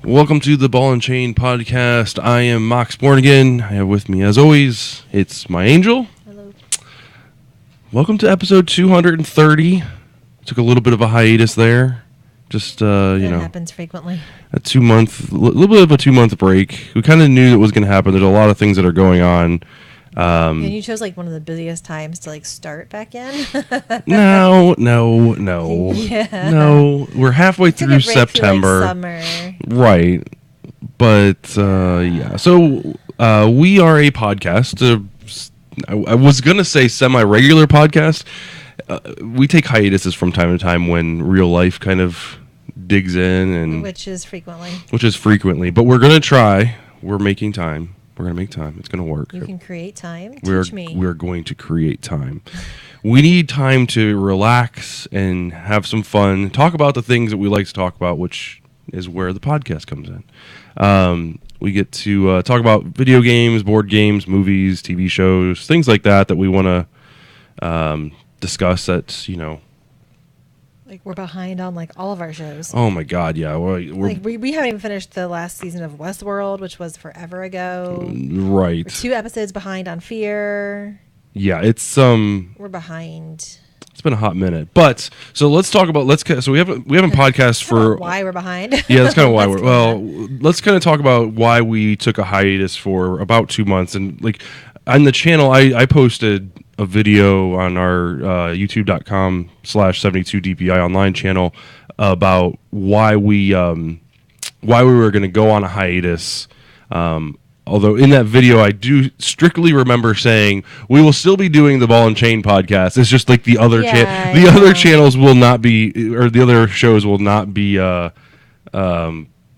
Welcome to the Ball and Chain podcast. I am Mox Bornigan. I have with me, as always, it's my angel. Hello. Welcome to episode 230. Took a little bit of a hiatus there. Just, That happens frequently. A little bit of a 2-month break. We kind of knew it was going to happen. There's a lot of things that are going on. And you chose like one of the busiest times to like start back in. No. Yeah. No, we're halfway Took a through break September. through, like, summer. Right. But, yeah. So, we are a podcast. I was going to say semi-regular podcast. We take hiatuses from time to time when real life kind of digs in. And Which is frequently. But we're going to try. We're making time. We're going to make time. It's going to work. You can create time. We're Teach me. going to create time. We need time to relax and have some fun. Talk about the things that we like to talk about, which is where the podcast comes in. We get to talk about video games, board games, movies, TV shows, things like that we want to discuss. That's, Like we're behind on like all of our shows. oh my God, yeah. We haven't even finished the last season of Westworld, which was forever ago. Right. We're 2 episodes behind on Fear. Yeah, it's We're behind. It's been a hot minute, but so let's talk about so we haven't podcast for Why we're behind. Yeah, that's kind of why let's kind of talk about why we took a hiatus for about 2 months. And like on the channel, I posted a video on our youtube.com/72dpi online channel about why we were going to go on a hiatus. Although in that video, I do strictly remember saying we will still be doing the Ball and Chain podcast. It's just like the other other channels will not be, or the other shows will not be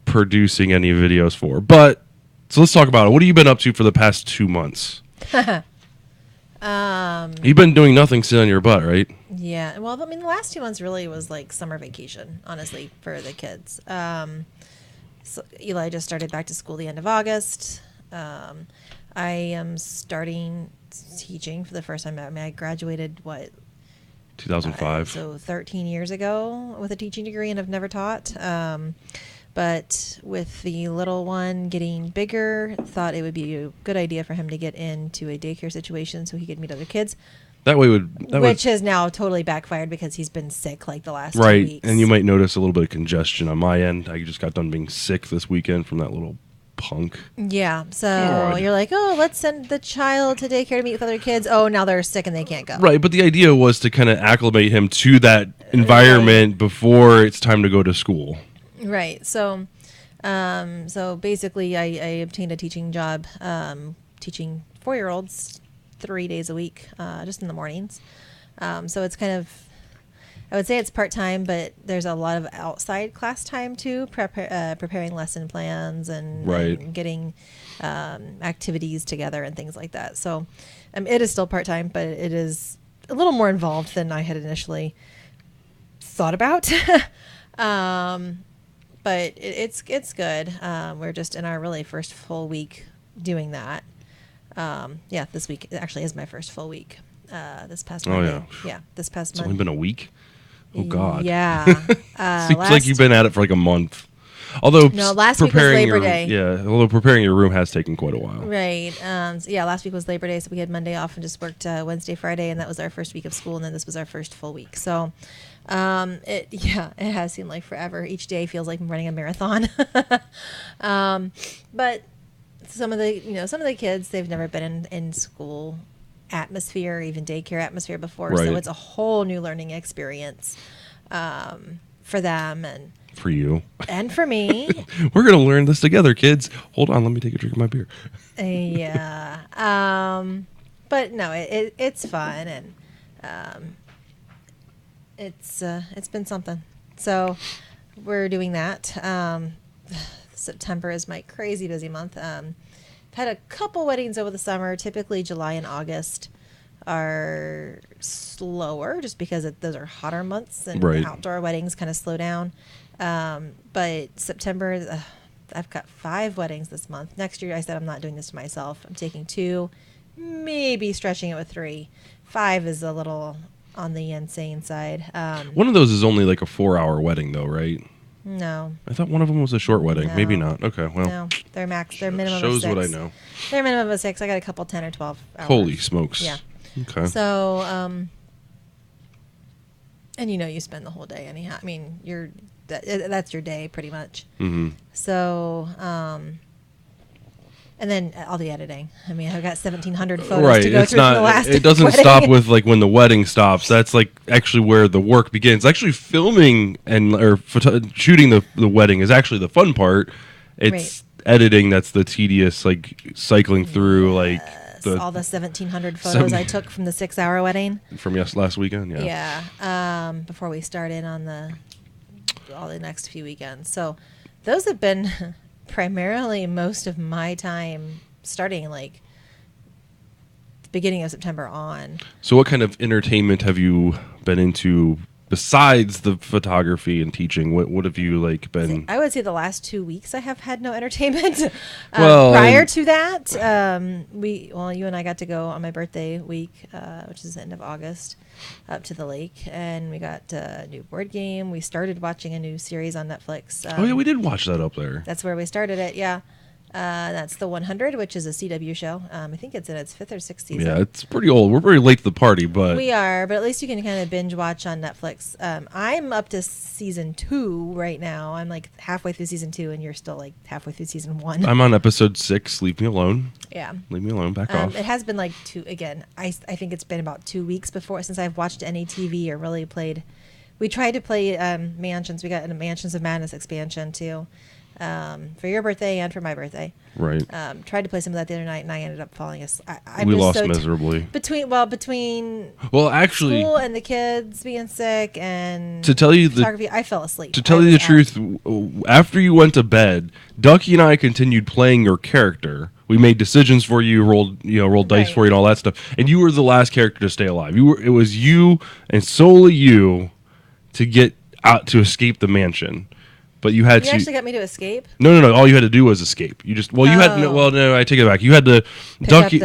producing any videos for. But so let's talk about it. What have you been up to for the past 2 months? You've been doing nothing, sitting on your butt, right? Yeah. Well, I mean, the last 2 months really was like summer vacation, honestly, for the kids. So Eli just started back to school the end of August. I am starting teaching for the first time. I mean, I graduated, 2005. So 13 years ago with a teaching degree, and I've never taught. But with the little one getting bigger, thought it would be a good idea for him to get into a daycare situation so he could meet other kids. Which has now totally backfired because he's been sick like the last 2 weeks. Right, and you might notice a little bit of congestion on my end. I just got done being sick this weekend from that little punk. Yeah, so God. You're like, oh, let's send the child to daycare to meet with other kids. Oh, now they're sick and they can't go. Right, but the idea was to kind of acclimate him to that environment before it's time to go to school. Right. So basically, I obtained a teaching job, teaching 4-year-olds 3 days a week, just in the mornings. So it's kind of, I would say it's part-time, but there's a lot of outside class time too, preparing lesson plans and getting activities together and things like that. So it is still part-time, but it is a little more involved than I had initially thought about. But it's good. We're just in our really first full week doing that. This week actually is my first full week. This past Monday. This past Monday. It's only been a week? Oh, God. Yeah. Seems like you've been at it for like a month. Although last week was Labor Day. Yeah, although preparing your room has taken quite a while. Right. Last week was Labor Day, so we had Monday off and just worked Wednesday, Friday, and that was our first week of school, and then this was our first full week. So it has seemed like forever. Each day feels like I'm running a marathon. But some of the kids, they've never been in school atmosphere, even daycare atmosphere before. Right. So it's a whole new learning experience for them and for you. And for me. We're going to learn this together, kids. Hold on, let me take a drink of my beer. Yeah. But no, it's fun, and it's been something. So we're doing that. September is my crazy busy month. I've had a couple weddings over the summer. Typically July and August are slower just because those are hotter months, and outdoor weddings kind of slow down. But September, I've got 5 weddings this month. Next year, I said I'm not doing this to myself. I'm taking 2, maybe stretching it with 3. 5 is a little on the insane side. One of those is only like a 4-hour wedding, though, right? No. I thought one of them was a short wedding. No. Maybe not. Okay, well. No. Their minimum Shows of 6. what I know. Their minimum of 6. I got a couple 10 or 12 hours. Holy smokes. Yeah. Okay. So, and you spend the whole day anyhow. I mean, that's your day pretty much. Mm-hmm. So, and then all the editing. I mean, I've got 1,700 photos to go through from the last It doesn't wedding. stop with like when the wedding stops. That's like actually where the work begins. Actually, filming shooting the wedding is actually the fun part. It's editing that's the tedious, like cycling through like all the 1,700 photos I took from the 6-hour wedding from last weekend. Yeah. Before we started on all the next few weekends. So those have been primarily most of my time starting like the beginning of September on. So what kind of entertainment have you been into besides the photography and teaching? What have you like been? I would say the last 2 weeks I have had no entertainment. Well, prior to that, you and I got to go on my birthday week, which is the end of August, up to the lake, and we got a new board game. We started watching a new series on Netflix. Oh yeah, we did watch that up there. That's where we started it. Yeah. That's The 100, which is a CW show. I think it's in its 5th or 6th season. Yeah, it's pretty old. We're pretty late to the party, but we are. But at least you can kind of binge watch on Netflix. I'm up to season 2 right now. I'm like halfway through season 2, and you're still like halfway through season 1. I'm on episode 6. Leave me alone. Yeah, leave me alone. Back off. It has been like 2 again. I think it's been about 2 weeks since I've watched any TV or really played. We tried to play Mansions. We got a Mansions of Madness expansion too. For your birthday and for my birthday. Right. Tried to play some of that the other night, and I ended up falling asleep. We lost miserably. Between actually, school and the kids being sick and to tell you photography, I fell asleep. To tell you the truth, after you went to bed, Ducky and I continued playing your character. We made decisions for you, rolled dice for you, and all that stuff. And you were the last character to stay alive. It was you and solely you to get out to escape the mansion. But you actually got me to escape? No. All you had to do was escape. You just no, I take it back. You had to Ducky.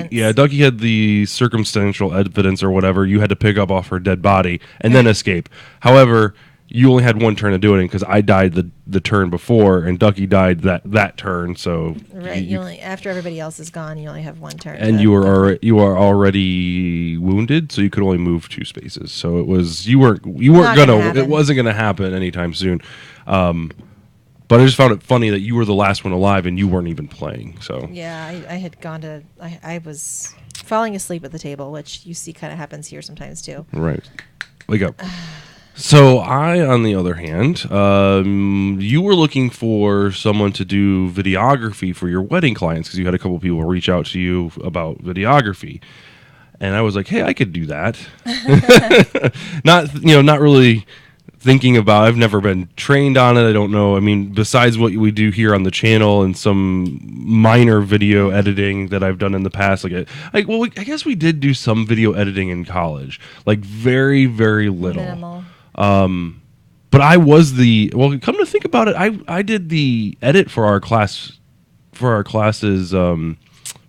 Yeah, Ducky had the circumstantial evidence or whatever. You had to pick up off her dead body and then escape. However, you only had one turn to do it because I died the turn before and Ducky died that turn. So you only after everybody else is gone, you only have one turn. And you are already wounded, so you could only move 2 spaces. So it was you weren't it wasn't gonna happen anytime soon. But I just found it funny that you were the last one alive and you weren't even playing. So yeah, I had gone to I was falling asleep at the table, which you see kind of happens here sometimes too. Right, wake up. So I, on the other hand, you were looking for someone to do videography for your wedding clients because you had a couple people reach out to you about videography, and I was like, hey, I could do that. Not really thinking about. I've never been trained on it. I don't know. I mean, besides what we do here on the channel and some minor video editing that I've done in the past, I guess we did do some video editing in college, like very, very little. Minimal. But I was come to think about it, I did the edit for our class's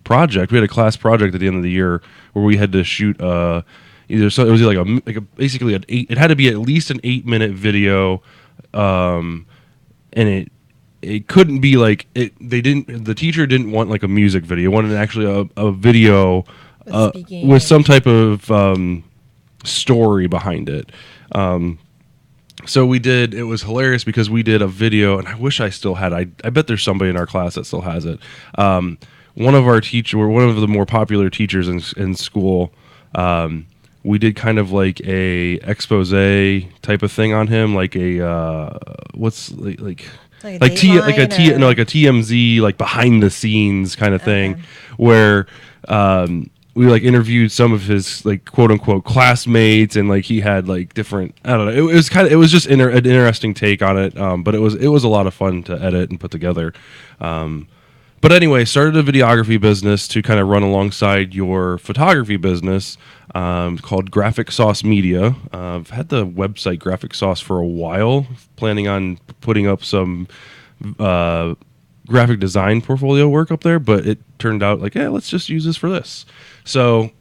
project. We had a class project at the end of the year where we had to shoot it was basically it had to be at least an 8-minute video, and it couldn't be like it. The teacher didn't want like a music video. Wanted actually a video with some type of story behind it. So we did. It was hilarious because we did a video, and I wish I still had. I bet there's somebody in our class that still has it. One of the more popular teachers in school. We did kind of like a expose type of thing on him, like a TMZ, like behind the scenes kind of thing, where we like interviewed some of his like quote unquote classmates, and like he had like different, I don't know, it was just an interesting take on it, but it was a lot of fun to edit and put together. But anyway, started a videography business to kind of run alongside your photography business, called Graphic Sauce Media. I've had the website Graphic Sauce for a while, planning on putting up some graphic design portfolio work up there, but it turned out like, yeah, let's just use this for this. So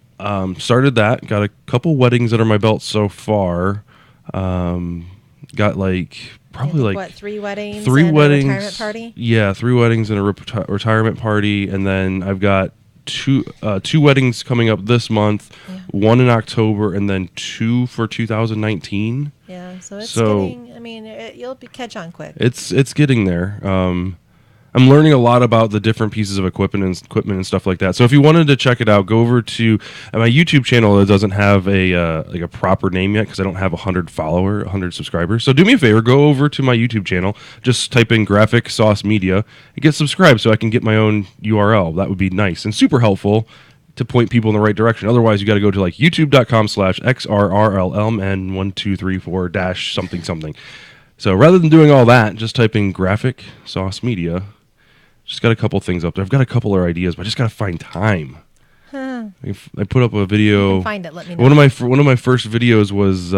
started that, got a couple weddings under my belt so far. Got like probably like what, 3 weddings, three and weddings, a retirement party. Yeah, 3 weddings and a retirement party, and then I've got two weddings coming up this month, Yeah. 1 in October, and then 2 for 2019. Yeah, so it's So getting. I mean, you'll catch on quick. it's getting there. I'm learning a lot about the different pieces of equipment and stuff like that. So if you wanted to check it out, go over to my YouTube channel. It doesn't have a like a proper name yet because I don't have 100 subscribers. So do me a favor, go over to my YouTube channel, just type in Graphic Sauce Media and get subscribed so I can get my own URL. That would be nice and super helpful to point people in the right direction. Otherwise, you got to go to like youtube.com/xrrlmn1234 dash something something. So rather than doing all that, just type in Graphic Sauce Media. Just got a couple things up there. I've got a couple of ideas, but I just got to find time. I put up a video. You can find it. Let me know. One of my first videos was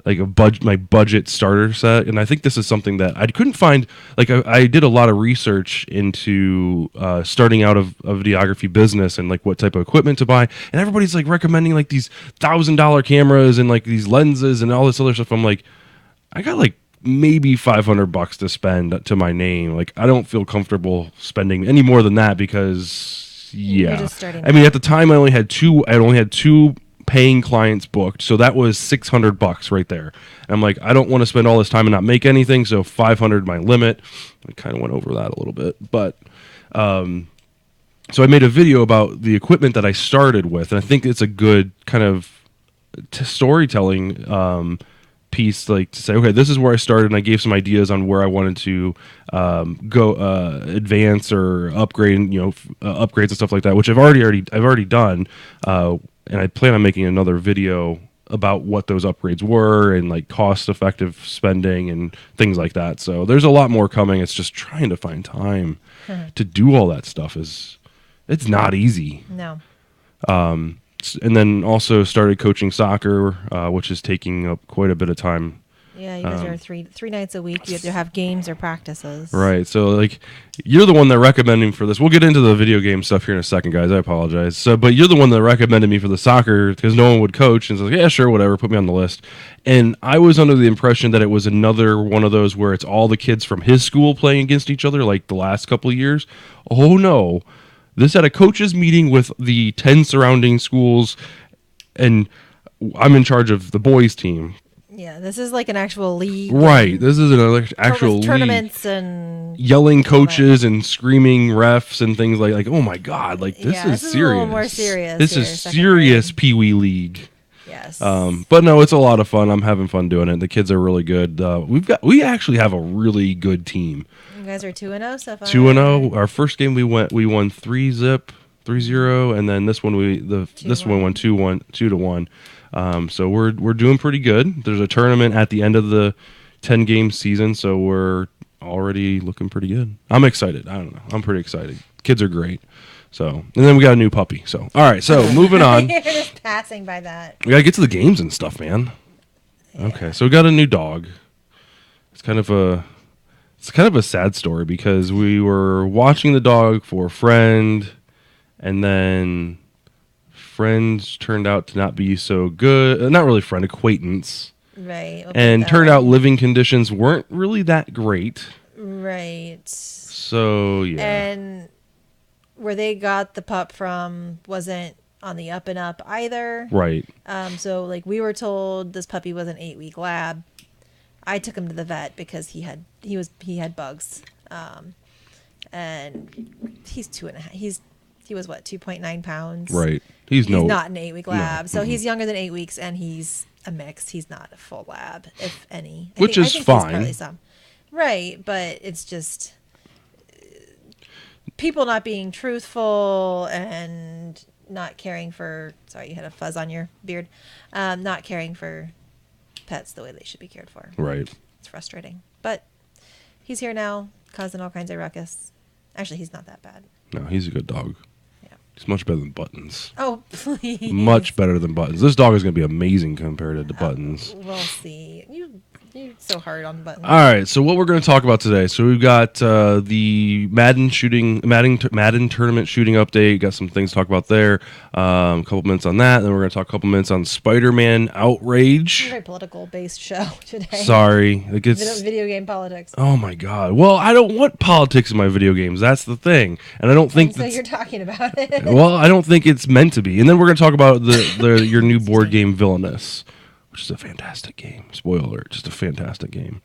like my budget starter set, and I think this is something that I couldn't find. Like I did a lot of research into starting out of a videography business and like what type of equipment to buy, and everybody's like recommending like these $1,000 cameras and like these lenses and all this other stuff. I'm like, I got like maybe $500 to spend to my name. Like I don't feel comfortable spending any more than that because You're just starting I mean, at the time I only had two paying clients booked, so that was $600 right there. And I'm like, I don't want to spend all this time and not make anything, so 500 my limit. I kind of went over that a little bit, but so I made a video about the equipment that I started with, and I think it's a good kind of storytelling piece, like to say, okay, this is where I started, and I gave some ideas on where I wanted to go advance or upgrade, upgrades and stuff like that, which I've already done, and I plan on making another video about what those upgrades were and like cost effective spending and things like that. So there's a lot more coming. It's just trying to find time to do all that stuff it's not easy. No. And then also started coaching soccer, which is taking up quite a bit of time. Yeah, you guys are three nights a week. You have to have games or practices. Right. So like, you're the one that recommended me for this. We'll get into the video game stuff here in a second, guys. I apologize. So, but you're the one that recommended me for the soccer because no one would coach, and so like, yeah, sure, whatever, put me on the list. And I was under the impression that it was another one of those where it's all the kids from his school playing against each other, like the last couple of years. Oh no. This had a coaches meeting with the 10 surrounding schools, and I'm in charge of the boys team. Yeah, this is like an actual league. Right. This is an actual league. Tournaments and yelling coaches and screaming refs and things like oh my God, like this is serious. A little more serious. This is serious Pee Wee League. Yes. But no, it's a lot of fun. I'm having fun doing it. The kids are really good. We actually have a really good team. You guys are 2-0 so far. 2-0. Our first game we won 3-0, and then this one one won 2-1. So we're doing pretty good. There's a tournament at the end of the 10-game season, so we're already looking pretty good. I'm excited. I don't know. I'm pretty excited. Kids are great. So, and then we got a new puppy. So, all right. So moving on. You're just passing by that. We gotta get to the games and stuff, man. Yeah. Okay. So we got a new dog. It's kind of a sad story because we were watching the dog for a friend, and then friends turned out to not be so good. Not really friend, acquaintance. Right. And turned out living conditions weren't really that great. Right. So, yeah. And where they got the pup from wasn't on the up and up either. Right. So like we were told this puppy was an 8-week lab. I took him to the vet because he had bugs. And he's 2.5. He was what, 2.9 pounds? Right. He's not an 8-week lab. No. So he's younger than 8 weeks, and he's a mix. He's not a full lab, if any. Which is fine. He's some. Right, but it's just people not being truthful and not caring for. Sorry, you had a fuzz on your beard. Not caring for pets the way they should be cared for. Right. It's frustrating, but he's here now, causing all kinds of ruckus. Actually, he's not that bad. No, he's a good dog. Yeah. It's much better than Buttons. Oh, please. Much better than Buttons. This dog is going to be amazing compared to Buttons. We'll see. You're so hard on Buttons. All right, so what we're going to talk about today. So we've got the Madden tournament shooting update. Got some things to talk about there. A couple minutes on that. Then we're going to talk a couple minutes on Spider-Man outrage. Very political based show today. Sorry, it gets Video game politics. Oh my god. Well, I don't want politics in my video games. That's the thing, and I don't think So you're talking about it. Well, I don't think it's meant to be. And then we're going to talk about your new board game, Villainous, which is a fantastic game. Spoiler alert, just a fantastic game.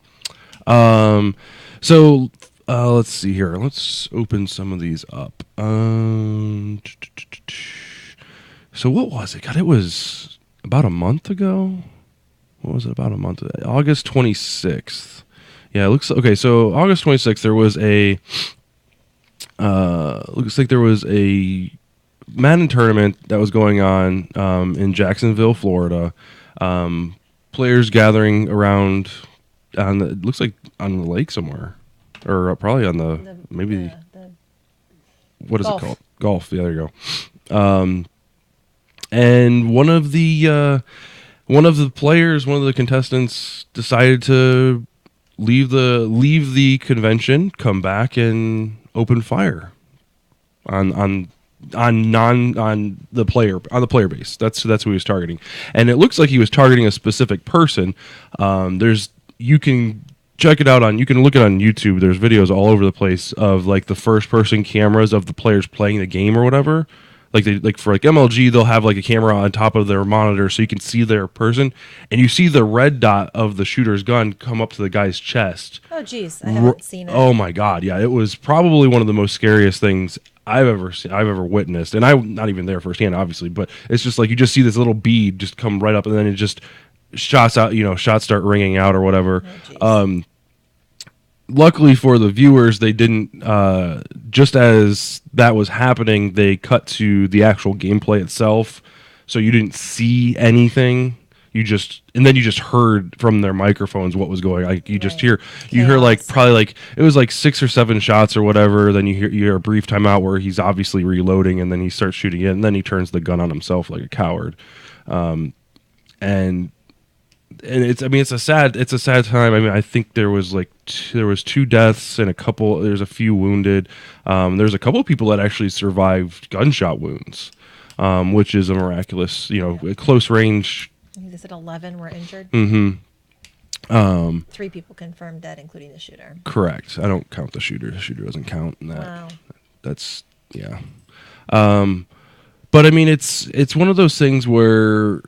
So let's see here. Let's open some of these up. So what was it? God, it was about a month ago. What was it? About a month ago? August 26th. Yeah, it looks okay. So August 26th, there was a looks like there was a Madden tournament that was going on in Jacksonville, Florida. Players gathering around on the, it looks like on the lake somewhere, or probably on the what is golf. it called? Golf. Yeah, there you go. And one of the players, one of the contestants, decided to leave the convention, come back, and open fire on the player base. That's who he was targeting, and it looks like he was targeting a specific person. You can check it out you can look it on YouTube. There's videos all over the place of like the first person cameras of the players playing the game or whatever. Like for MLG, they'll have like a camera on top of their monitor so you can see their person, and you see the red dot of the shooter's gun come up to the guy's chest. Oh, geez, I haven't seen it. Oh my god, yeah, it was probably one of the most scariest things I've ever witnessed, and I'm not even there firsthand, obviously, but it's just like you just see this little bead just come right up, and then it just shots out, shots start ringing out or whatever. Oh, Luckily for the viewers, they didn't. Just as that was happening, they cut to the actual gameplay itself, so you didn't see anything. And then you just heard from their microphones what was going on. Like you just hear like probably like it was like 6 or 7 shots or whatever. Then you hear a brief timeout where he's obviously reloading, and then he starts shooting it, and then he turns the gun on himself like a coward. And it's a sad time. I mean, I think there was 2 deaths and there's a few wounded. There's a couple of people that actually survived gunshot wounds, which is a miraculous, close range. They said 11 were injured. Mm-hmm. 3 people confirmed dead, including the shooter. Correct. I don't count the shooter. The shooter doesn't count in that. Wow. That's yeah. But I mean, it's one of those things where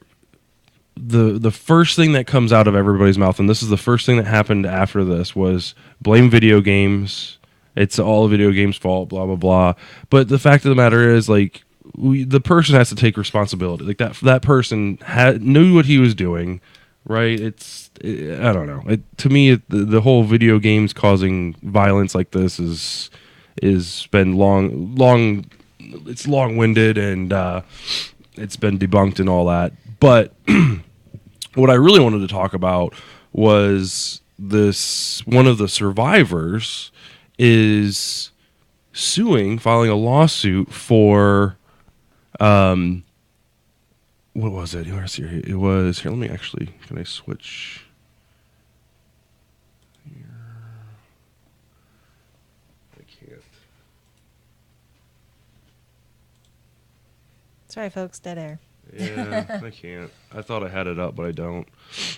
the first thing that comes out of everybody's mouth, and this is the first thing that happened after this, was blame video games. It's all video games' fault, blah blah blah. But the fact of the matter is, like, the person has to take responsibility. Like that person knew what he was doing, right? I don't know. To me, the whole video games causing violence like this is been long. It's long-winded, and it's been debunked and all that. But what I really wanted to talk about was this. One of the survivors is filing a lawsuit for, what was it? It was here. Let me actually. Can I switch? Here. I can't. Sorry, folks, dead air. Yeah, I can't. I thought I had it up, but I don't.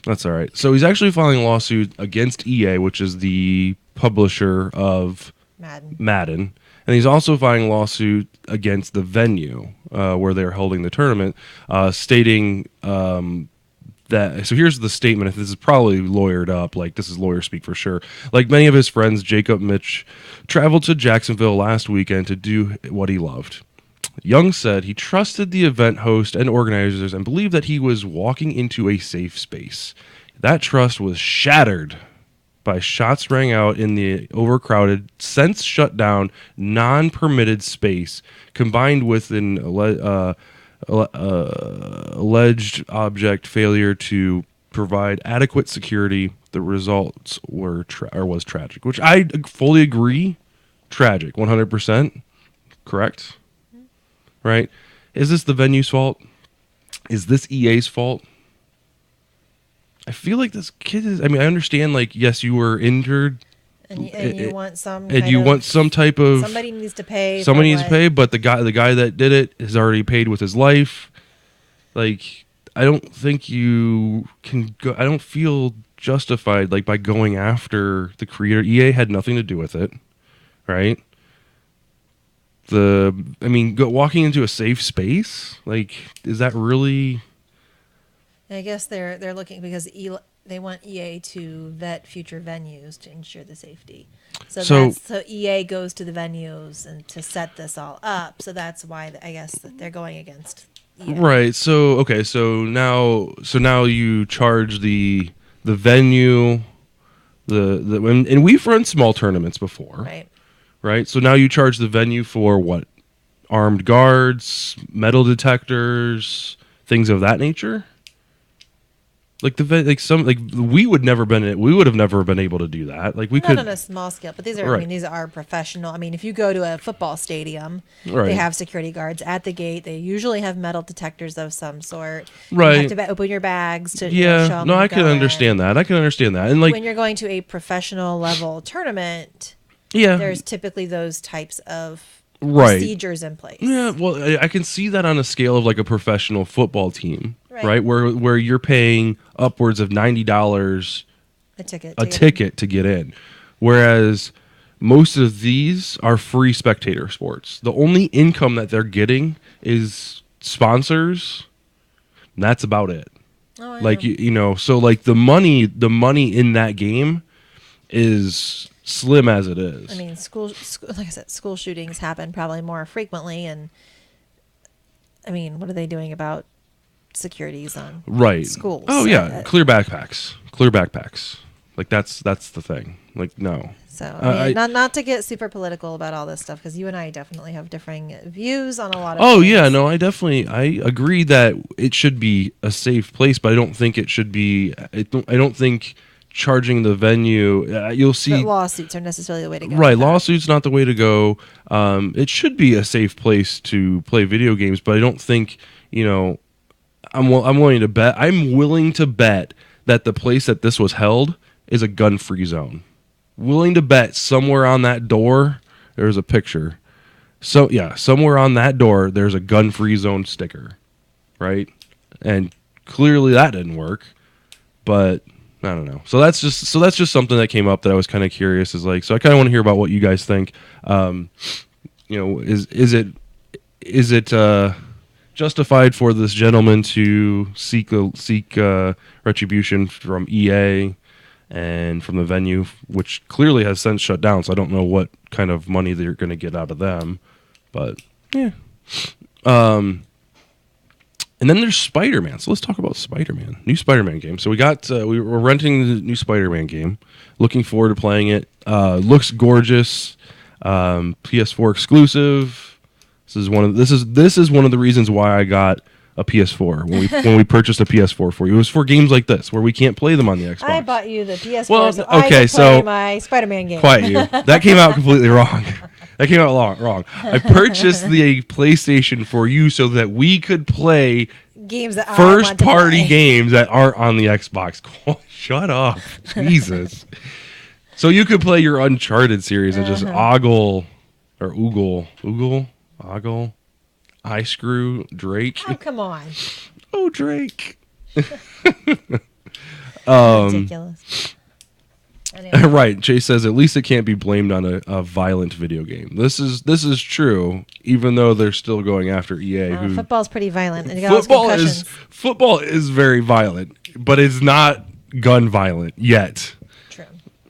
That's all right. So he's actually filing a lawsuit against EA, which is the publisher of Madden. And he's also filing a lawsuit against the venue where they're holding the tournament, stating that. So here's the statement. This is probably lawyered up. Like, this is lawyer speak for sure. Like many of his friends, Jacob Mitch traveled to Jacksonville last weekend to do what he loved. Young said he trusted the event host and organizers and believed that he was walking into a safe space. That trust was shattered by shots rang out in the overcrowded, since shut down, non-permitted space, combined with an alleged object failure to provide adequate security. The results was tragic, which I fully agree. Tragic, 100%. Correct? right? Is this the venue's fault? Is this EA's fault? I feel like this kid is. I mean, I understand. Like, yes, you were injured, And you want some and kind you of, want some type of somebody needs to pay. somebody needs to pay. But the guy that did it has already paid with his life. Like, I don't think you can go. I don't feel justified like by going after the creator. EA had nothing to do with it, right? Walking into a safe space, like, is that really? I guess they're looking because they want EA to vet future venues to ensure the safety. So EA goes to the venues and to set this all up. So that's why I guess that they're going against EA. Right. So okay. So now you charge the venue, and we've run small tournaments before. Right. Right. So now you charge the venue for what? Armed guards, metal detectors, things of that nature. Like we would have never been able to do that. Like we Not could on a small scale, but these are Right. these are professional. I mean, if you go to a football stadium, Right. they have security guards at the gate. They usually have metal detectors of some sort. Right. You have to open your bags to Yeah. show them No, you I can go in. understand that. I can understand that. And like When you're going to a professional level tournament, yeah. there's typically those types of Right. procedures in place. Yeah, well, I can see that on a scale of like a professional football team, Right. right? Where you're paying upwards of $90 A ticket. a ticket to get in, whereas most of these are free spectator sports. The only income that they're getting is sponsors. And that's about it. Oh, I Like know. you know, so like the money in that game is slim as it is. I mean, like I said, school shootings happen probably more frequently, and I mean, what are they doing about securities on Right. schools? Oh yeah, clear backpacks. Like that's the thing. Like no. So I mean, not to get super political about all this stuff, because you and I definitely have differing views on a lot of Oh things. yeah, no, I agree that it should be a safe place, but I don't think it should be. I don't think charging the venue. You'll see. But lawsuits are necessarily the way to go. Right, with that. lawsuits not the way to go. It should be a safe place to play video games, but I don't think I'm willing to bet. I'm willing to bet that the place that this was held is a gun-free zone. Willing to bet somewhere on that door there's a picture. So yeah, somewhere on that door there's a gun-free zone sticker, right? And clearly that didn't work, but I don't know. So that's just something that came up that I was kind of curious. Is like, so I kind of want to hear about what you guys think. Is it justified for this gentleman to seek retribution from EA and from the venue, which clearly has since shut down? So I don't know what kind of money they're going to get out of them, but yeah. And then there's Spider-Man. So let's talk about Spider-Man. New Spider-Man game. So we were renting the new Spider-Man game. Looking forward to playing it. Looks gorgeous. PS4 exclusive. This is one of the reasons why I got a PS4 when we purchased a PS4 for you. It was for games like this where we can't play them on the Xbox. I bought you the PS4 Well, so I okay, could play my Spider-Man game. Quiet you. That came out completely wrong. That came out wrong. I purchased the PlayStation for you so that we could play Games that first I want to party play. games that aren't on the Xbox. Shut up. Jesus. So you could play your Uncharted series and just ogle, I screw Drake. Oh, come on. Oh, Drake. Ridiculous. Anyway. Right. Chase says at least it can't be blamed on a violent video game. This is true, even though they're still going after EA. Who Football's pretty violent. And you got all those concussions. Football is very violent, but it's not gun violent yet. True.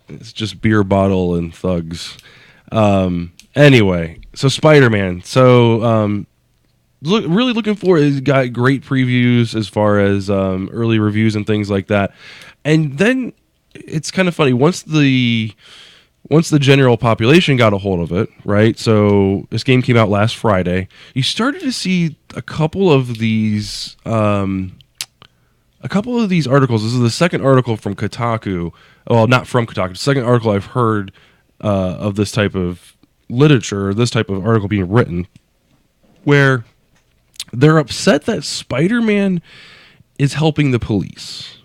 It's just beer bottle and thugs. Anyway, so Spider-Man. So really looking forward. It's got great previews as far as early reviews and things like that. And then it's kind of funny once the general population got a hold of it, right? So this game came out last Friday. You started to see a couple of these articles. This is the second article from Kotaku. Well, not from Kotaku. The second article I've heard of this type of literature, this type of article being written, where they're upset that Spider-Man is helping the police.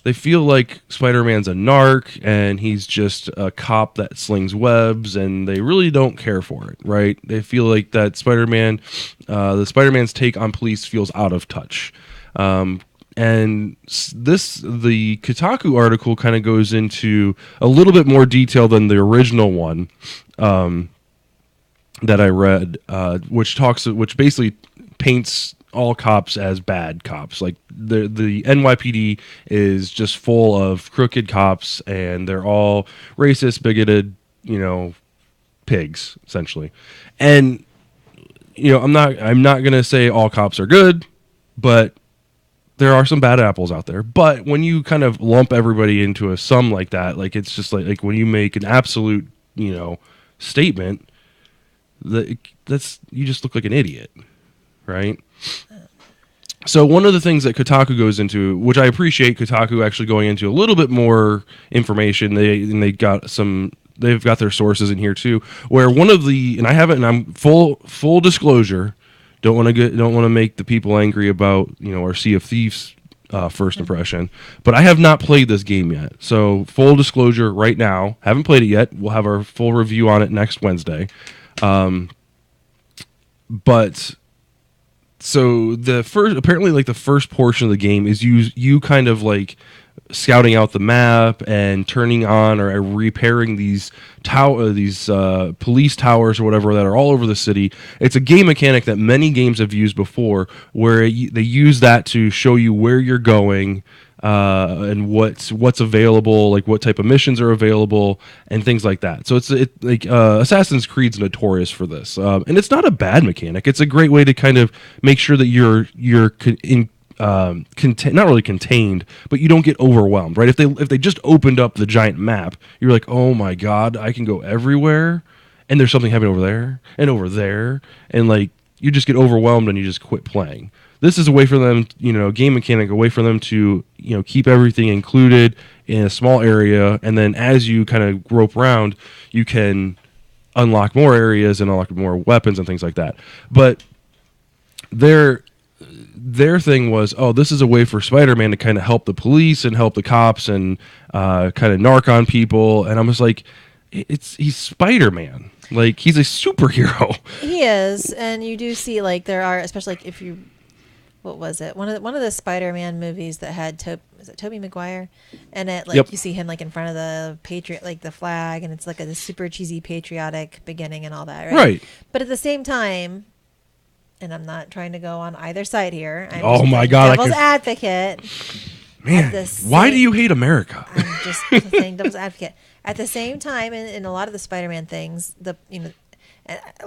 They feel like Spider-Man's a narc and he's just a cop that slings webs, and they really don't care for it, right? They feel like that the Spider-Man's take on police feels out of touch. And the Kotaku article kind of goes into a little bit more detail than the original one that I read, which basically paints all cops as bad cops. Like the NYPD is just full of crooked cops, and they're all racist, bigoted, pigs essentially. And I'm not gonna say all cops are good, but there are some bad apples out there. But when you kind of lump everybody into a sum like that, like it's just like when you make an absolute statement, that's you just look like an idiot, right? So one of the things that Kotaku goes into, which I appreciate Kotaku actually going into a little bit more information, they've got their sources in here too, where one of the, and I haven't, and I'm full disclosure, don't want to make the people angry about our Sea of Thieves first impression, but I have not played this game yet. So full disclosure right now, haven't played it yet. We'll have our full review on it next Wednesday. But so the first portion of the game is you kind of like scouting out the map and turning on or repairing these police towers or whatever that are all over the city. It's a game mechanic that many games have used before, where they use that to show you where you're going, and what's available, like what type of missions are available and things like that. So it's Assassin's Creed's notorious for this, and it's not a bad mechanic. It's a great way to kind of make sure that you're not really contained, but you don't get overwhelmed, right? If they just opened up the giant map, you're like, oh my god, I can go everywhere, and there's something happening over there and over there, and like you just get overwhelmed and you just quit playing. This is a way for them, game mechanic, a way for them to, keep everything included in a small area, and then as you kind of grope around, you can unlock more areas and unlock more weapons and things like that. But their thing was, this is a way for Spider-Man to kind of help the police and help the cops and kind of narc on people, and I'm just like, he's Spider-Man. Like, he's a superhero. He is, and you do see, like, there are, especially like if you, what was it? One of the Spider-Man movies that had was it Tobey Maguire? And it You see him like in front of the patriot, like the flag, and it's like a super cheesy patriotic beginning and all that, right? Right. But at the same time, and I'm not trying to go on either side here. I'm oh my god, devil's advocate. Man, why do you hate America? I'm just saying devil's advocate. At the same time, in a lot of the Spider-Man things, a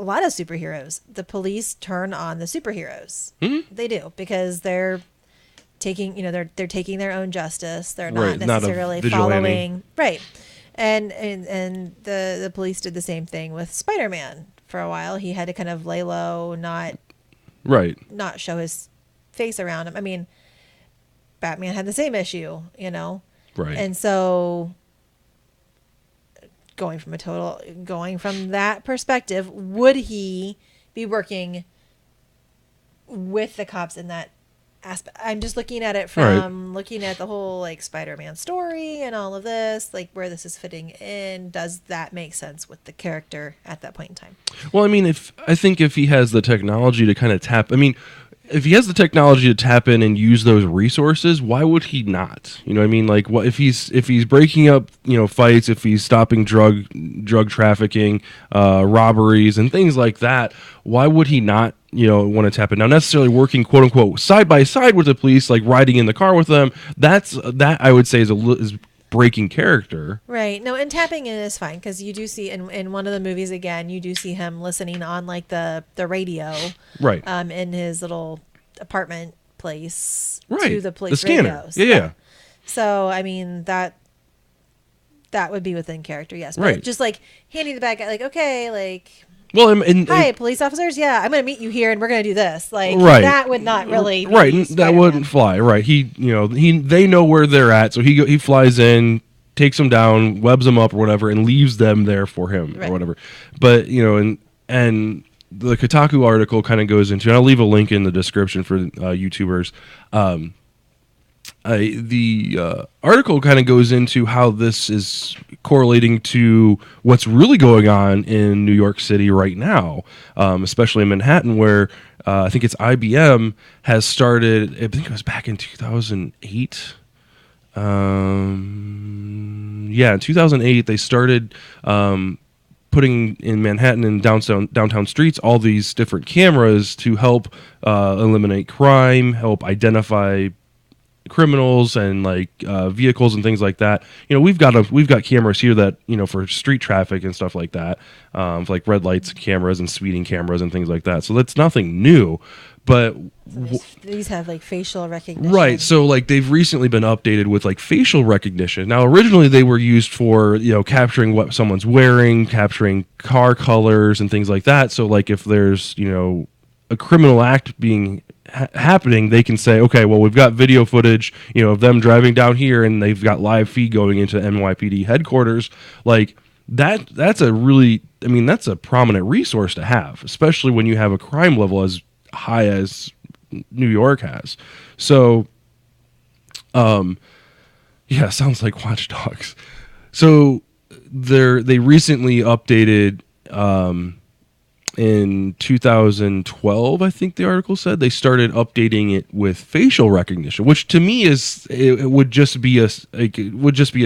lot of superheroes, the police turn on the superheroes. Mm-hmm. They do, because they're taking, they're taking their own justice. They're not necessarily following, right. And the police did the same thing with Spider-Man for a while. He had to kind of lay low, not show his face around him. I mean, Batman had the same issue, right. And so going from that perspective, would he be working with the cops in that aspect? I'm just looking at it from looking at the whole like Spider-Man story and all of this, like where this is fitting in. Does that make sense with the character at that point in time? Well, I mean, if he has the technology to kind of if he has the technology to tap in and use those resources, why would he not? You know what I mean? Like, what if he's breaking up, fights, if he's stopping drug trafficking, robberies and things like that, why would he not, want to tap in? Now, necessarily working, quote unquote, side by side with the police, like riding in the car with them, that I would say is breaking character. Right. No, and tapping in is fine, because you do see in one of the movies, again, you do see him listening on like the radio, right, in his little apartment place, right, to the police the scanner. radios. Yeah. So I mean that would be within character, yes. But right. Just like handing the bad guy, like, okay, like, well, and hi, police officers. Yeah, I'm going to meet you here, and we're going to do this. Like, right. That would not really be right. Spider-Man. That wouldn't fly. Right. They know where they're at, so he flies in, takes them down, webs them up or whatever, and leaves them there for him or whatever. But and the Kotaku article kind of goes into, and I'll leave a link in the description for YouTubers. The article kind of goes into how this is correlating to what's really going on in New York City right now, especially in Manhattan, where I think it's IBM has started. I think it was back in 2008. In 2008 they started putting in Manhattan and downtown streets all these different cameras to help eliminate crime, help identify criminals and like vehicles and things like that. We've got cameras here that for street traffic and stuff like that, for like red lights cameras and speeding cameras and things like that. So that's nothing new, but these have like facial recognition, right? So like they've recently been updated with like facial recognition. Now originally they were used for capturing what someone's wearing, capturing car colors and things like that. So like if there's a criminal act being happening, they can say, okay, well, we've got video footage, of them driving down here, and they've got live feed going into NYPD headquarters. Like that's a prominent resource to have, especially when you have a crime level as high as New York has. So, sounds like Watch Dogs. So they recently updated, in 2012, I think the article said, they started updating it with facial recognition, which to me would just be a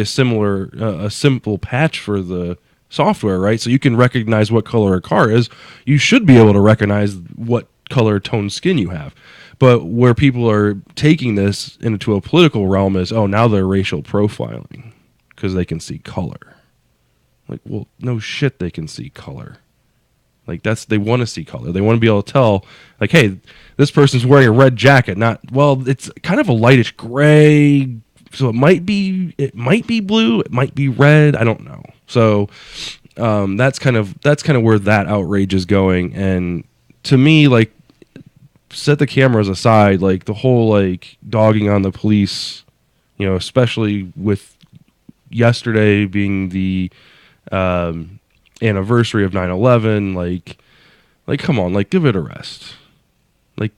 simple patch for the software, right? So you can recognize what color a car is. You should be able to recognize what color toned skin you have. But where people are taking this into a political realm is, now they're racial profiling because they can see color. Like, well, no shit, they can see color. Like they want to see color. They want to be able to tell, like, hey, this person's wearing a red jacket. It's kind of a lightish gray, so it might be blue, it might be red. I don't know. So that's kind of where that outrage is going. And to me, like, set the cameras aside, like the whole like dogging on the police, especially with yesterday being the anniversary of 9/11, like come on, like give it a rest. Like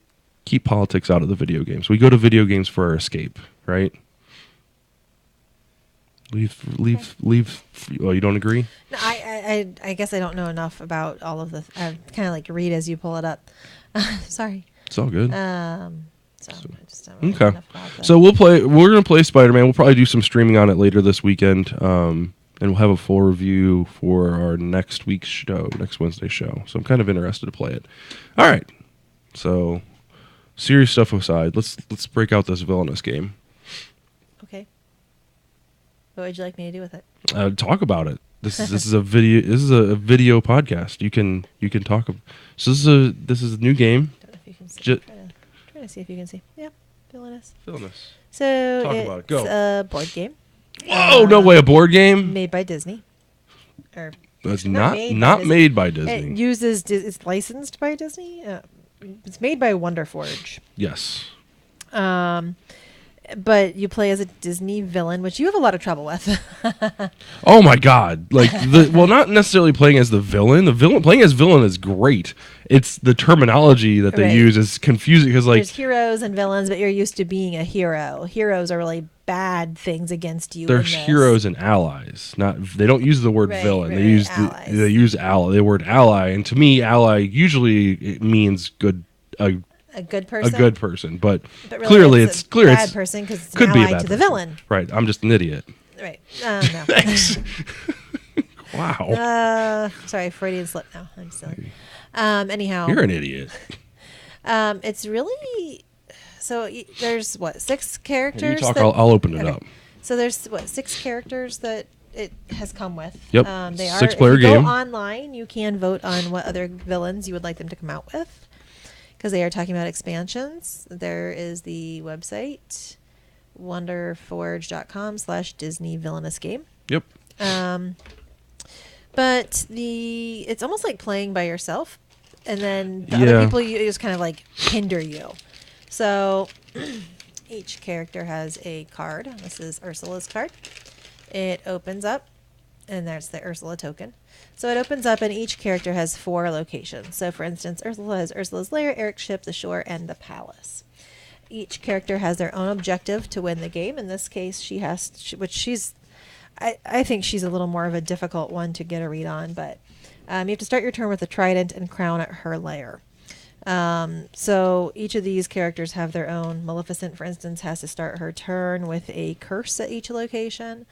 keep politics out of the video games. We go to video games for our escape, right? Leave. Oh, you don't agree? No, I guess I don't know enough about all of the. I kind of like read as you pull it up. Sorry. It's all good. I just don't really know Okay. enough about that. So we're gonna play Spider-Man. We'll probably do some streaming on it later this weekend. And we'll have a full review for our next week's show, next Wednesday show. So I'm kind of interested to play it. All right. So serious stuff aside, let's break out this Villainous game. Okay. What would you like me to do with it? Talk about it. This is a video. This is a video podcast. You can talk. So this is a new game. Don't know if you can see. Try to see if you can see. Yeah, Villainous. So Talk about it. Go. It's a board game. Whoa! No way. A board game? Made by Disney. Or It's not not made by It Disney. uses. It's licensed by Disney. It's made by Wonderforge. Yes. But you play as a Disney villain, which you have a lot of trouble with. Oh my God! Like not necessarily playing as the villain. Playing as villain is great. It's the terminology that they Right. use is confusing because like There's heroes and villains, but you're used to being a hero. Heroes are really bad things against you. there's in this. heroes and allies. They don't use the word Right, villain. right, They use allies. the word ally. And to me, ally usually it means good. A good person. A good person, but But really clearly it's it's clear bad it's person because it's could an be a ally bad to the person. villain. Right. I'm just an idiot. Right. No. Thanks. Wow. Sorry, Freudian slip now. I'm silly. Anyhow. You're an idiot. It's really there's 6 characters. You talk. I'll open it Okay. up. So there's 6 characters that it has come with. Yep. They are 6-player if you game. Go online, you can vote on what other villains you would like them to come out with, because they are talking about expansions. There is the website wonderforge.com/Disney Villainous Game. Yep. But it's almost like playing by yourself, and then the other people you just kind of like hinder you. So each character has a card. This is Ursula's card. It opens up, and that's the Ursula token. So it opens up, and each character has 4 locations. So, for instance, Ursula has Ursula's Lair, Eric's ship, the shore, and the palace. Each character has their own objective to win the game. In this case, she has, which she's, I think she's a little more of a difficult one to get a read on, but you have to start your turn with a trident and crown at her lair. So each of these characters have their own. Maleficent, for instance, has to start her turn with a curse at each location,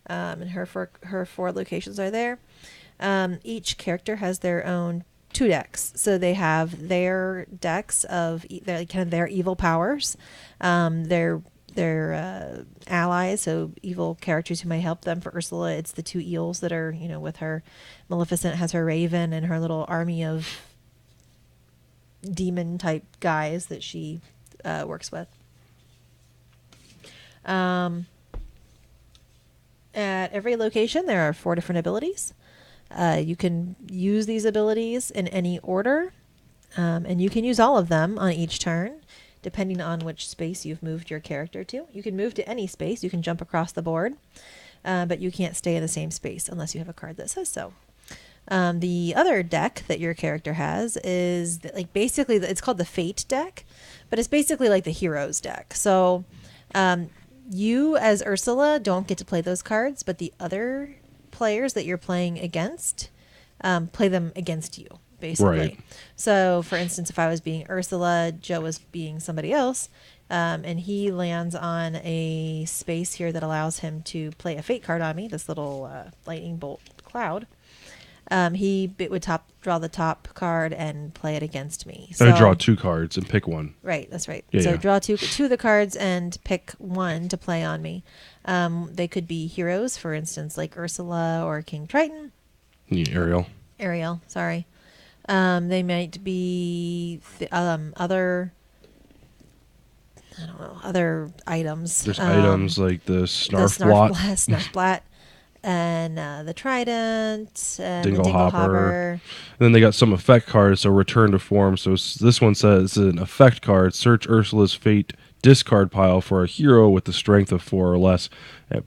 and her 4 locations are there. Each character has their own 2 decks, so they have their decks of their evil powers, their allies, so evil characters who may help them. For Ursula, it's the 2 eels that are with her. Maleficent has her raven and her little army of demon type guys that she works with. At every location, there are 4 different abilities. You can use these abilities in any order, and you can use all of them on each turn, depending on which space you've moved your character to. You can move to any space. You can jump across the board, but you can't stay in the same space unless you have a card that says so. The other deck that your character has is basically it's called the Fate deck, but it's basically like the Heroes deck. So you as Ursula don't get to play those cards, but the other players that you're playing against play them against you, basically. Right. So, for instance, if I was being Ursula, Joe was being somebody else, and he lands on a space here that allows him to play a Fate card on me, this little lightning bolt cloud. He would draw the top card and play it against me. So I draw 2 cards and pick one. Right, that's right. Yeah, so yeah. draw two of the cards and pick one to play on me. They could be heroes, for instance, like Ursula or King Triton. Ariel, sorry. They might be other items. There's items like the Snarfblot. Snarfblat. And the Trident, and Dingle the Hopper. Hopper. And then they got some effect cards, so return to form. So this one says it's an effect card. Search Ursula's Fate discard pile for a hero with the strength of 4 or less.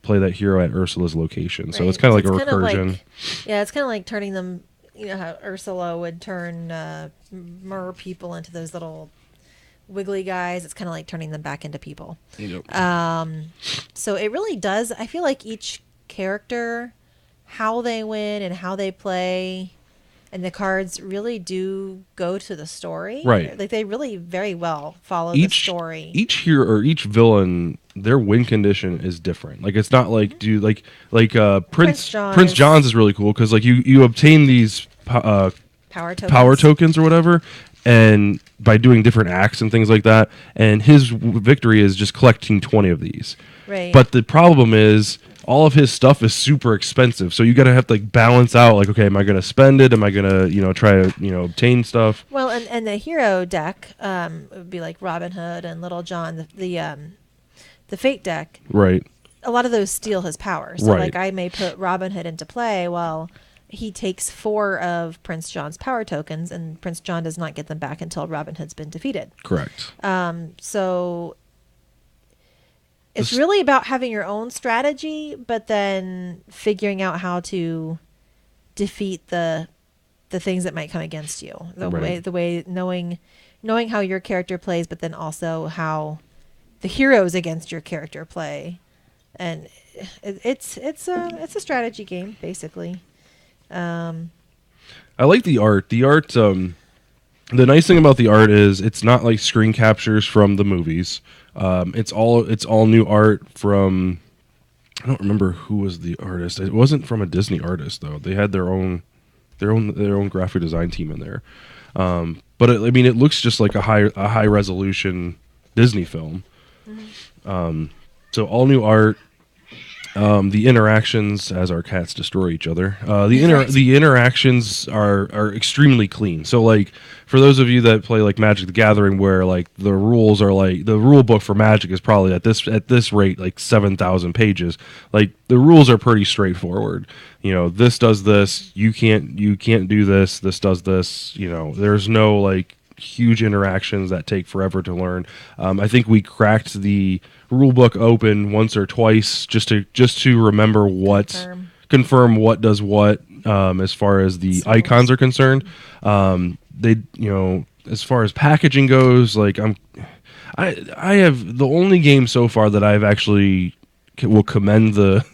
Play that hero at Ursula's location. Right. So it's kind of like a recursion. It's kind of like turning them, how Ursula would turn mer people into those little wiggly guys. It's kind of like turning them back into people. Yep. So it really does. I feel like each character, how they win and how they play, and the cards really do go to the story. Right. Like they really very well follow the story. Each hero or each villain, their win condition is different. Like it's not like Prince John's is really cool because like you obtain these power tokens or whatever, and by doing different acts and things like that, and his victory is just collecting 20 of these. Right. But the problem is all of his stuff is super expensive, so you gotta have to like balance out. Like, okay, am I gonna spend it? Am I gonna try to obtain stuff? Well, and the hero deck would be like Robin Hood and Little John. The Fate deck, right? A lot of those steal his powers. So right. Like I may put Robin Hood into play. Well, he takes 4 of Prince John's power tokens, and Prince John does not get them back until Robin Hood's been defeated. Correct. So it's really about having your own strategy, but then figuring out how to defeat the things that might come against you. The way knowing how your character plays, but then also how the heroes against your character play, and it's a strategy game basically. I like the art. The art. The nice thing about the art is it's not like screen captures from the movies. It's all new art from. I don't remember who was the artist. It wasn't from a Disney artist though. They had their own graphic design team in there. But it looks just like a high resolution Disney film. Mm-hmm. So all new art. The interactions as our cats destroy each other. The interactions are extremely clean. So like for those of you that play like Magic the Gathering, where like the rules are like the rule book for Magic is probably at this rate like 7,000 pages. Like the rules are pretty straightforward. This does this. You can't do this. This does this. There's no like huge interactions that take forever to learn. I think we cracked the rule book open once or twice just to remember what confirm what does what as far as the icons are concerned. They, as far as packaging goes, like I have the only game so far that I've actually will commend the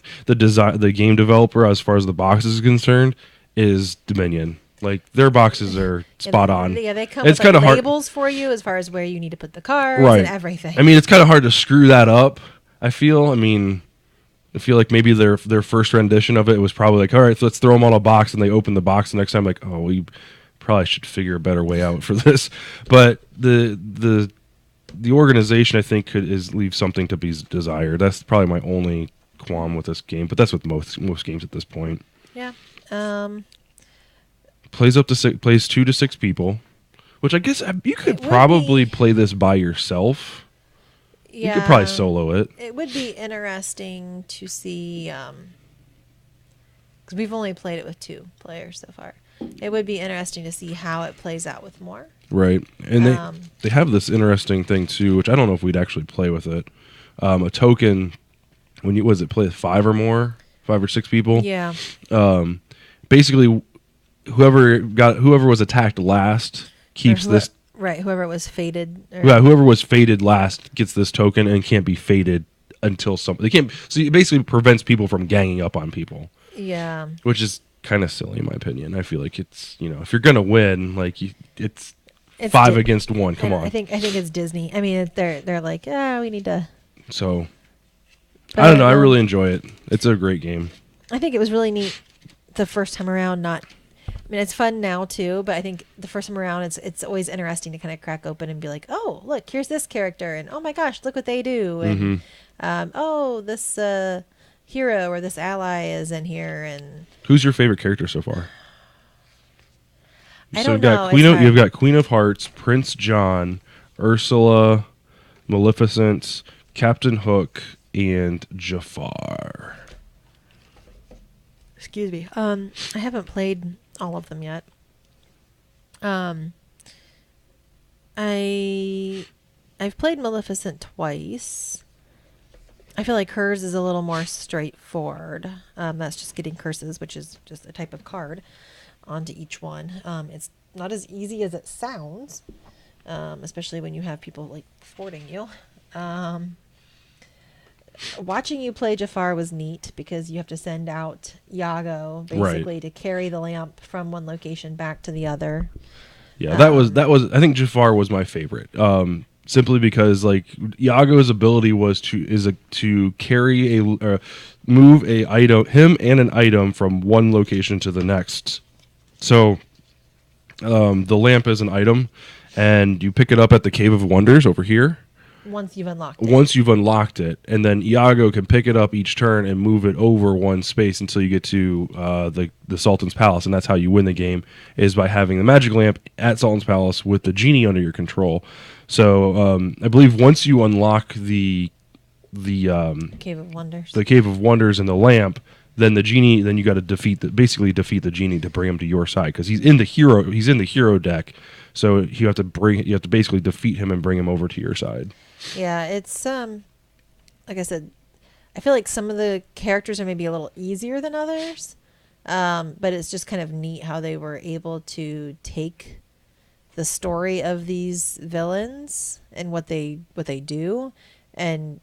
game developer as far as the box is concerned is Dominion. Like their boxes are spot on. Yeah, they come It's with like kind of labels for you as far as where you need to put the cards Right. and everything. I mean, it's kind of hard to screw that up. I feel like maybe their first rendition of it was probably like, all right, so let's throw them all in a box, and they open the box the next time, like, oh, we probably should figure a better way out for this. But the organization, I think, leave something to be desired. That's probably my only qualm with this game, but that's with most games at this point. Yeah. Plays 2 to 6 people, which I guess you could probably play this by yourself. Yeah, you could probably solo it. It would be interesting to see, because we've only played it with 2 players so far. It would be interesting to see how it plays out with more. Right, and they have this interesting thing too, which I don't know if we'd actually play with it. A token when you play with 5 or 6 people. Yeah. Basically, whoever was attacked last keeps this. Right, whoever was fated. Whoever was fated last gets this token and can't be fated until they can't. So it basically prevents people from ganging up on people. Yeah. Which is kind of silly in my opinion. I feel like it's if you're gonna win, like it's 5 against 1. Come on. I think it's Disney. I mean, they're like, we need to. So I don't know. I really enjoy it. It's a great game. I think it was really neat the first time around. I mean, it's fun now too, but I think the first time around, it's always interesting to kind of crack open and be like, oh, look, here's this character, and oh my gosh, look what they do, and this hero or this ally is in here. And who's your favorite character so far? I don't know. You've got Queen of Hearts, Prince John, Ursula, Maleficent, Captain Hook, and Jafar. Excuse me. I haven't played all of them yet. I've played Maleficent twice. I feel like hers is a little more straightforward. That's just getting curses, which is just a type of card onto each one. It's not as easy as it sounds, especially when you have people like thwarting you. Watching you play Jafar was neat because you have to send out Iago basically to carry the lamp from one location back to the other. Yeah, that was. I think Jafar was my favorite. Simply because like Iago's ability was to carry move a item, him and an item from one location to the next. So the lamp is an item, and you pick it up at the Cave of Wonders over here. Once you've unlocked it, and then Iago can pick it up each turn and move it over one space until you get to the Sultan's Palace, and that's how you win the game, is by having the magic lamp at Sultan's Palace with the genie under your control. So I believe once you unlock the Cave of Wonders and the lamp, then the genie, then you got to defeat the genie to bring him to your side because he's in the hero deck. So you have to basically defeat him and bring him over to your side. Yeah, it's like I said, I feel like some of the characters are maybe a little easier than others, but it's just kind of neat how they were able to take the story of these villains and what they do, and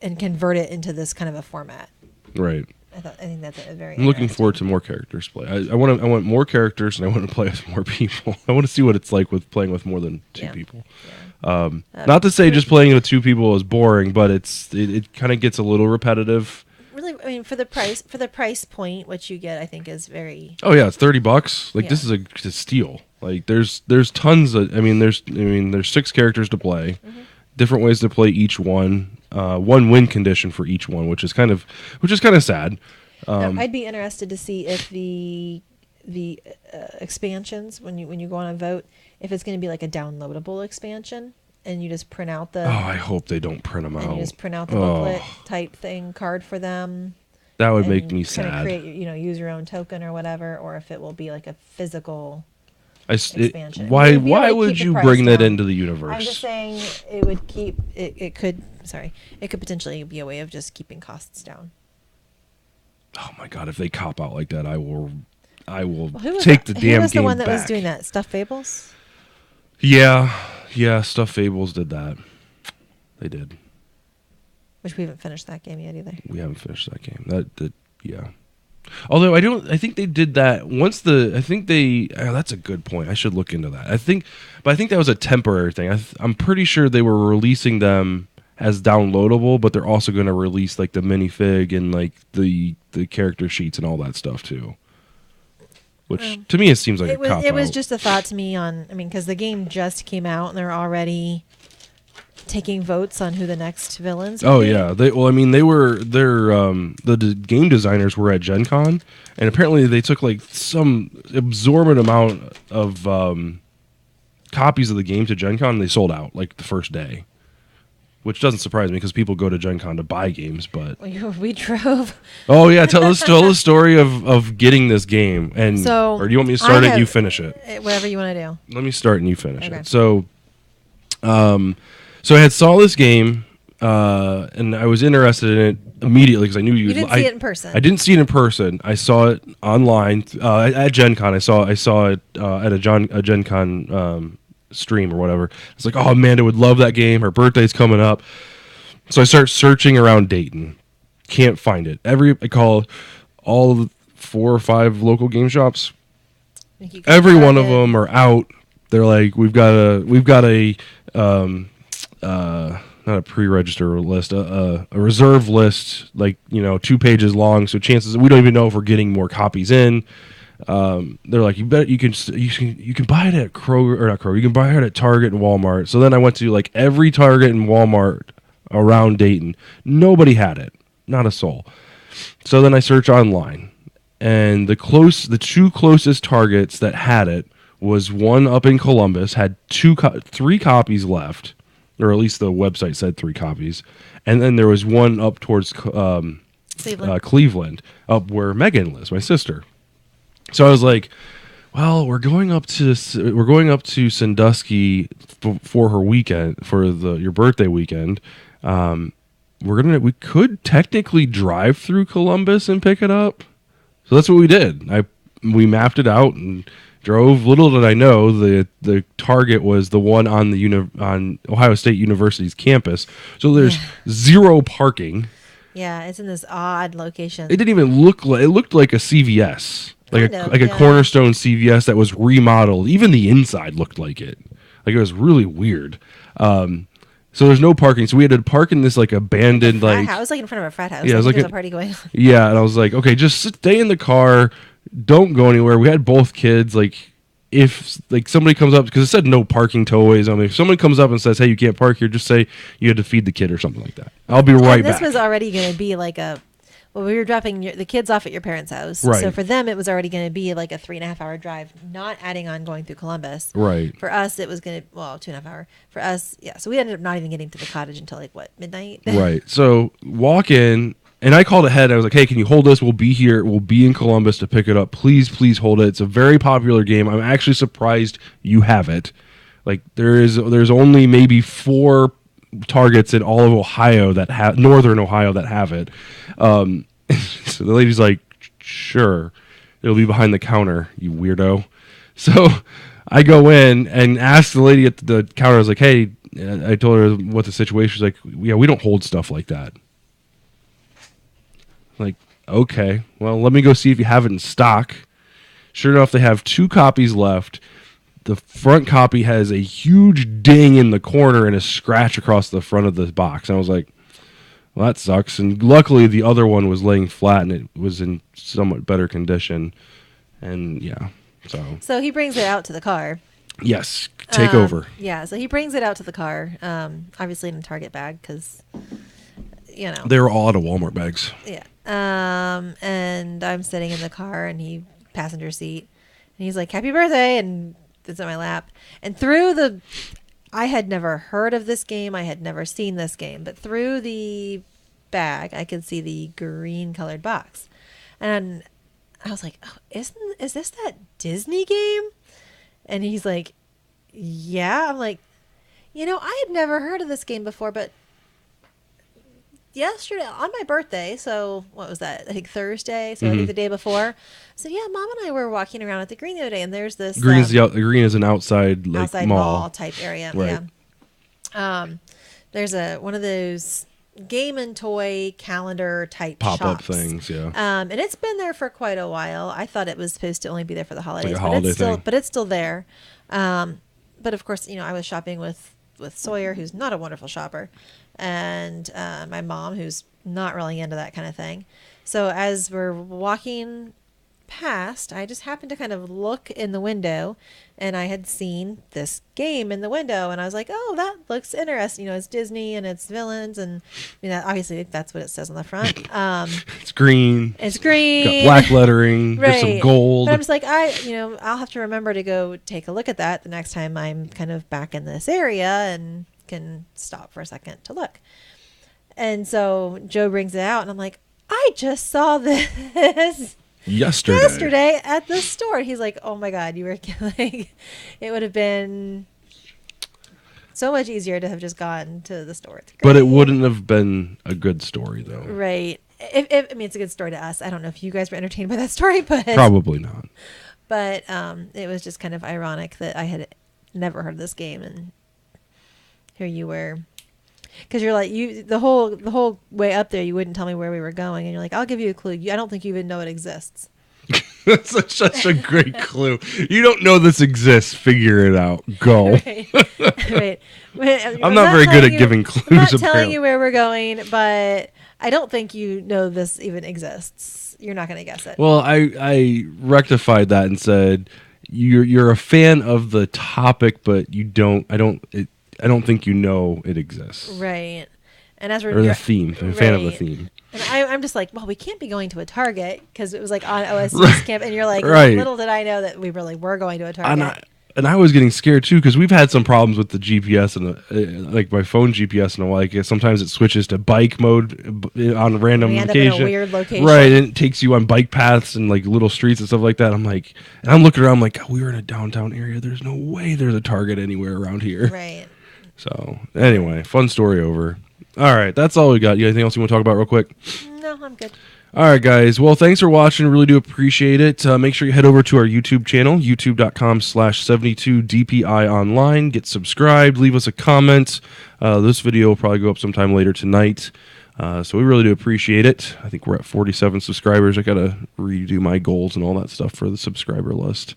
convert it into this kind of a format. Right. I think that's a very. I'm looking forward to more characters play. I want more characters, and I want to play with more people. I want to see what it's like with playing with more than 2 people. Yeah. Not to say just playing with 2 people is boring, but it kind of gets a little repetitive. Really, I mean, for the price point, what you get, I think, is very. Oh yeah, it's $30. Like this is a steal. Like there's tons of. There's 6 characters to play, different ways to play each one. One win condition for each one, which is kind of sad. I'd be interested to see if the expansions when you go on a vote, if it's going to be like a downloadable expansion and you just print out the. Oh, I hope they don't print them out. You just print out the booklet type thing card for them. That would make me sad. Create, use your own token or whatever, or if it will be like a physical. Expansion. Why would you bring that into the universe? I'm just saying it would keep it could potentially be a way of just keeping costs down. Oh my god, if they cop out like that, I will Well, who was take that? the Who damn was the game one that was back. doing that? Stuffed Fables? Yeah, Stuff Fables did that. They did. Which we haven't finished that game yet either. We haven't finished that game. That yeah. Although I think they did that once I think they, that's a good point. I should look into that. I think that was a temporary thing. I'm pretty sure they were releasing them as downloadable, but they're also going to release like the minifig and like the character sheets and all that stuff too. Which to me it seems like It a was cop it was out. just a thought to me because the game just came out and they're already taking votes on who the next villains would Oh be. yeah, the game designers were at Gen Con, and apparently they took like some absorbent amount of copies of the game to Gen Con and they sold out like the first day. Which doesn't surprise me because people go to Gen Con to buy games, but We drove. oh yeah, tell the story of getting this game, and So or do you want me to start it and you finish it? Whatever you want to do. Let me start and you finish Okay. it. So I had saw this game, and I was interested in it immediately because I knew You didn't see it in person. I didn't see it in person. I saw it online at Gen Con. I saw it at a Gen Con stream or whatever. It's like, oh, Amanda would love that game. Her birthday's coming up. So I start searching around Dayton. Can't find it. I call all 4 or 5 local game shops. Every one of them are out. They're like, we've got a not a pre-register list, a reserve list, like 2 pages long. So chances we don't even know if we're getting more copies in. They're like, you can buy it at Kroger or not Kroger. You can buy it at Target and Walmart. So then I went to like every Target and Walmart around Dayton. Nobody had it, not a soul. So then I search online, and the 2 closest Targets that had it was one up in Columbus, had 3 copies left, or at least the website said 3 copies, and then there was one up towards Cleveland, up where Megan lives, my sister. So I was like, well, we're going up to Sandusky for her weekend, for your birthday weekend. We could technically drive through Columbus and pick it up. So that's what we did. We mapped it out and drove. Little did I know the Target was the one on on Ohio State University's campus. So there's 0 parking. Yeah, it's in this odd location. It didn't even look like it looked like a CVS. Like a Cornerstone CVS that was remodeled. Even the inside looked like it. Like it was really weird. So there's no parking. So we had to park in this like abandoned frat house, like in front of a frat house. Yeah, it was like there's a party going on. Yeah, and I was like, okay, just stay in the car. Don't go anywhere. We had both kids. Like if like somebody comes up, because it said no parking towaways. I mean, if someone comes up and says, hey, you can't park here, just say you had to feed the kid or something like that. I'll be right back. This was already going to be like we were dropping the kids off at your parents' house. Right. So for them, it was already going to be like a 3.5 hour drive, not adding on going through Columbus. Right. For us, it was going to, 2.5 hour. For us, yeah. So we ended up not even getting to the cottage until like midnight? Right. So walk in, and I called ahead. I was like, hey, can you hold this? We'll be here. We'll be in Columbus to pick it up. Please hold it. It's a very popular game. I'm actually surprised you have it. Like there's only maybe 4 Targets in all of Ohio that have northern Ohio that have it. So the lady's like, sure, it'll be behind the counter, you weirdo. So I go in and ask the lady at the counter. I was like, hey, I told her what the situation. She's like, yeah, we don't hold stuff like that. Like, okay, well, let me go see if you have it in stock. Sure enough, they have 2 copies left. The front copy has a huge ding in the corner and a scratch across the front of the box. And I was like, well, that sucks. And luckily, the other one was laying flat and it was in somewhat better condition. And yeah, So he brings it out to the car. Yes, take over. Yeah, so he brings it out to the car, obviously in a Target bag because, They were all out of Walmart bags. Yeah. And I'm sitting in the car and passenger seat. And he's like, happy birthday. And it's on my lap. And I had never heard of this game. I had never seen this game. But through the bag, I could see the green colored box. And I was like, oh, is this that Disney game? And he's like, yeah. I'm like, I had never heard of this game before, but yesterday on my birthday. So what was that? I think Thursday. So I think the day before. So yeah, Mom and I were walking around at the green the other day, and there's this Green is an outside like outside mall type area. Right. Yeah. There's one of those game and toy calendar type pop-up shops. things. Yeah. And it's been there for quite a while. I thought it was supposed to only be there for the holidays, Like a holiday thing. but it's still there. But of course, I was shopping with Sawyer, who's not a wonderful shopper, and my mom, who's not really into that kind of thing. So as we're walking past, I just happened to kind of look in the window, and I had seen this game in the window, and I was like, oh, that looks interesting. It's Disney and it's villains, and obviously that's what it says on the front. It's green. It's green. Got black lettering. Right. There's some gold. But I'm just like, I'll have to remember to go take a look at that the next time I'm kind of back in this area and can stop for a second to look. And so Joe brings it out, and I'm like, I just saw this yesterday at the store. He's like, oh my God, you were like, it would have been so much easier to have just gone to the store. But it wouldn't have been a good story, though. Right. I mean, it's a good story to us. I don't know if you guys were entertained by that story, but probably not. But it was just kind of ironic that I had never heard of this game, and here you were. Because you're like, the whole way up there, you wouldn't tell me where we were going, and you're like, I'll give you a clue. I don't think you even know it exists. That's such a great clue. You don't know this exists. Figure it out. Go. Right. I'm not very good at giving clues. I'm not telling you where we're going, but I don't think you know this even exists. You're not going to guess it. Well, I rectified that and said you're a fan of the topic, but you don't. I don't think you know it exists. Right. And as the theme. I'm a fan of the theme. And I'm just like, well, we can't be going to a Target because it was like on OSU's camp, and you're like, right. Little did I know that we really were going to a Target. And I was getting scared too because we've had some problems with the GPS and like my phone GPS, and like sometimes it switches to bike mode on random we end occasion. up in a weird location, right? And it takes you on bike paths and like little streets and stuff like that. I'm like, and I'm looking around, I'm like, we were in a downtown area. There's no way there's a Target anywhere around here. Right. So anyway, fun story over. All right, that's all we got. You got anything else you want to talk about real quick? No, I'm good. All right, guys. Well, thanks for watching. Really do appreciate it. Make sure you head over to our YouTube channel, youtube.com/72DPI online. Get subscribed. Leave us a comment. This video will probably go up sometime later tonight. So we really do appreciate it. I think we're at 47 subscribers. I got to redo my goals and all that stuff for the subscriber list.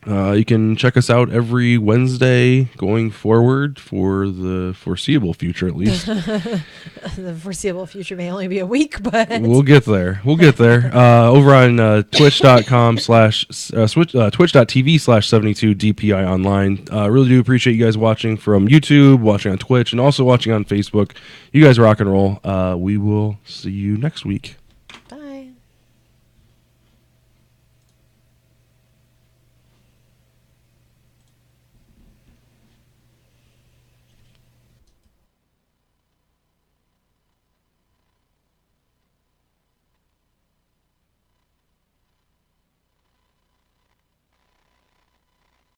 You can check us out every Wednesday going forward for the foreseeable future, at least. The foreseeable future may only be a week, but we'll get there. Over on twitch.tv/72DPI online. Really do appreciate you guys watching from YouTube, watching on Twitch, and also watching on Facebook. You guys rock and roll. We will see you next week.